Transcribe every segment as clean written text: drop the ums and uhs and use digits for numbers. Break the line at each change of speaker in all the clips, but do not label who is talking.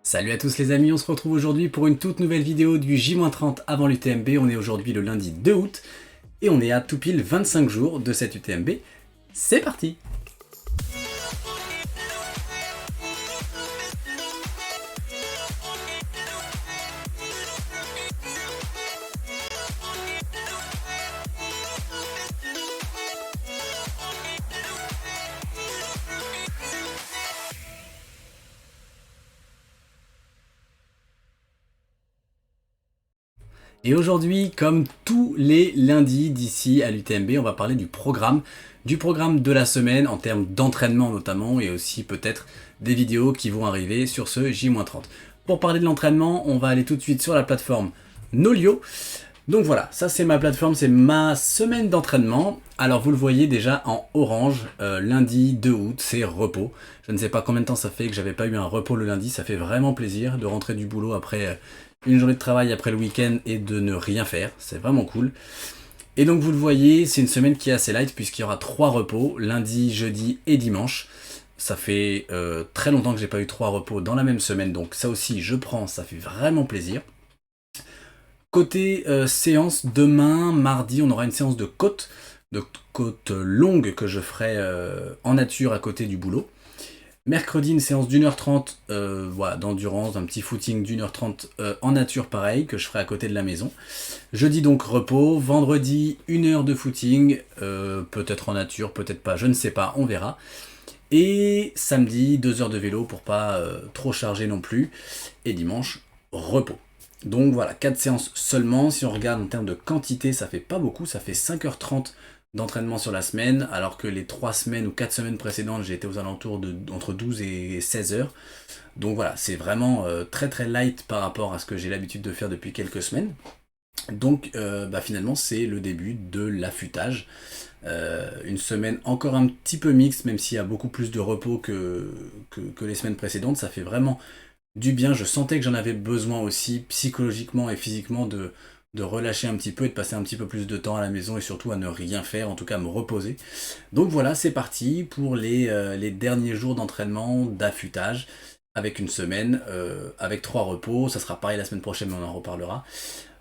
Salut à tous les amis, on se retrouve aujourd'hui pour une toute nouvelle vidéo du J-30 avant l'UTMB. On est aujourd'hui le lundi 2 août et on est à tout pile 25 jours de cette UTMB. C'est parti! Et aujourd'hui, comme tous les lundis d'ici à l'UTMB, on va parler du programme de la semaine en termes d'entraînement notamment et aussi peut-être des vidéos qui vont arriver sur ce J-30. Pour parler de l'entraînement, on va aller tout de suite sur la plateforme Nolio. Donc voilà, ça c'est ma plateforme, c'est ma semaine d'entraînement. Alors vous le voyez déjà en orange, lundi 2 août, c'est repos. Je ne sais pas combien de temps ça fait que j'avais pas eu un repos le lundi, ça fait vraiment plaisir de rentrer du boulot après une journée de travail après le week-end et de ne rien faire, c'est vraiment cool. Et donc vous le voyez, c'est une semaine qui est assez light puisqu'il y aura 3 repos, lundi, jeudi et dimanche. Ça fait très longtemps que j'ai pas eu 3 repos dans la même semaine, donc ça aussi je prends, ça fait vraiment plaisir. Côté séance, demain, mardi, on aura une séance de côte longue que je ferai en nature à côté du boulot. Mercredi, une séance d'1h30 voilà, d'endurance, un petit footing d'1h30 en nature pareil, que je ferai à côté de la maison. Jeudi donc repos, vendredi 1 heure de footing, peut-être en nature, peut-être pas, je ne sais pas, on verra. Et samedi, 2 heures de vélo pour pas trop charger non plus. Et dimanche, repos. Donc voilà, 4 séances seulement. Si on regarde en termes de quantité, ça fait pas beaucoup, ça fait 5h30 d'entraînement sur la semaine, alors que les 3 semaines ou 4 semaines précédentes, j'ai été aux alentours de entre 12 et 16 heures. Donc voilà, c'est vraiment très très light par rapport à ce que j'ai l'habitude de faire depuis quelques semaines. Donc finalement, c'est le début de l'affûtage. Une semaine encore un petit peu mixte, même s'il y a beaucoup plus de repos que les semaines précédentes. Ça fait vraiment du bien. Je sentais que j'en avais besoin aussi, psychologiquement et physiquement, de relâcher un petit peu et de passer un petit peu plus de temps à la maison et surtout à ne rien faire, en tout cas à me reposer. Donc voilà, c'est parti pour les derniers jours d'entraînement, d'affûtage, avec une semaine, avec 3 repos. Ça sera pareil la semaine prochaine, mais on en reparlera.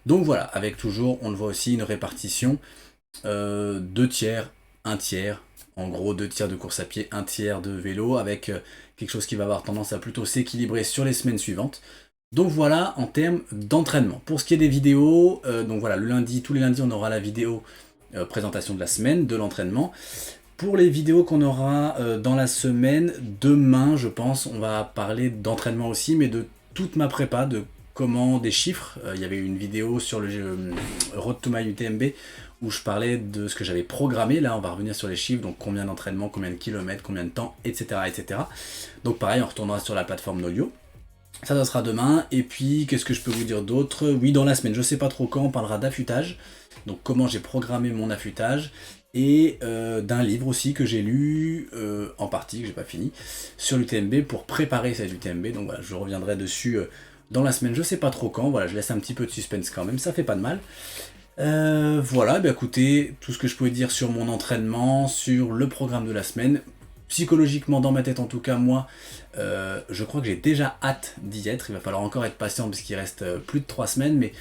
Donc voilà, avec toujours, on le voit aussi, une répartition 2 tiers, 1 tiers, en gros 2 tiers de course à pied, 1 tiers de vélo, avec quelque chose qui va avoir tendance à plutôt s'équilibrer sur les semaines suivantes. Donc voilà en termes d'entraînement. Pour ce qui est des vidéos, donc voilà, le lundi, tous les lundis on aura la vidéo présentation de la semaine, de l'entraînement. Pour les vidéos qu'on aura dans la semaine, demain je pense, on va parler d'entraînement aussi, mais de toute ma prépa, de comment, des chiffres. Il y avait une vidéo sur le Road to My UTMB où je parlais de ce que j'avais programmé. Là on va revenir sur les chiffres, donc combien d'entraînement, combien de kilomètres, combien de temps, etc. etc. Donc pareil, on retournera sur la plateforme Nolio. Ça sera demain. Et puis, qu'est-ce que je peux vous dire d'autre? Oui, dans la semaine, je sais pas trop quand, on parlera d'affûtage. Donc, comment j'ai programmé mon affûtage. Et d'un livre aussi que j'ai lu, en partie, que j'ai pas fini, sur l'UTMB pour préparer cette UTMB. Donc voilà, je reviendrai dessus dans la semaine, je sais pas trop quand. Voilà, je laisse un petit peu de suspense quand même, ça fait pas de mal. Voilà, bah écoutez, tout ce que je pouvais dire sur mon entraînement, sur le programme de la semaine. Psychologiquement, dans ma tête en tout cas, moi, je crois que j'ai déjà hâte d'y être. Il va falloir encore être patient parce qu'il reste plus de 3 semaines. Mais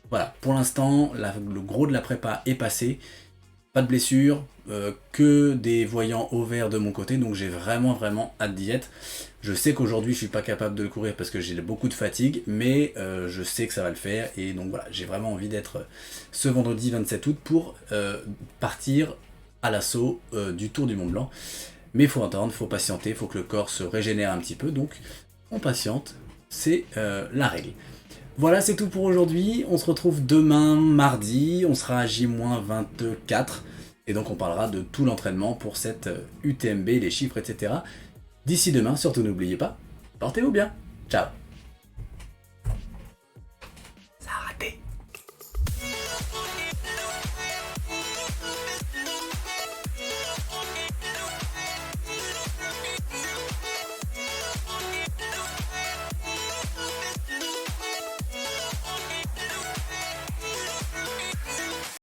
voilà, pour l'instant, le gros de la prépa est passé. Pas de blessure, que des voyants au vert de mon côté. Donc j'ai vraiment vraiment hâte d'y être. Je sais qu'aujourd'hui, je suis pas capable de courir parce que j'ai beaucoup de fatigue. Mais je sais que ça va le faire. Et donc voilà, j'ai vraiment envie d'être ce vendredi 27 août pour partir à l'assaut du Tour du Mont Blanc. Mais il faut attendre, il faut patienter, il faut que le corps se régénère un petit peu, donc on patiente, c'est la règle. Voilà, c'est tout pour aujourd'hui, on se retrouve demain mardi, on sera à J-24, et donc on parlera de tout l'entraînement pour cette UTMB, les chiffres, etc. D'ici demain, surtout n'oubliez pas, portez-vous bien, ciao.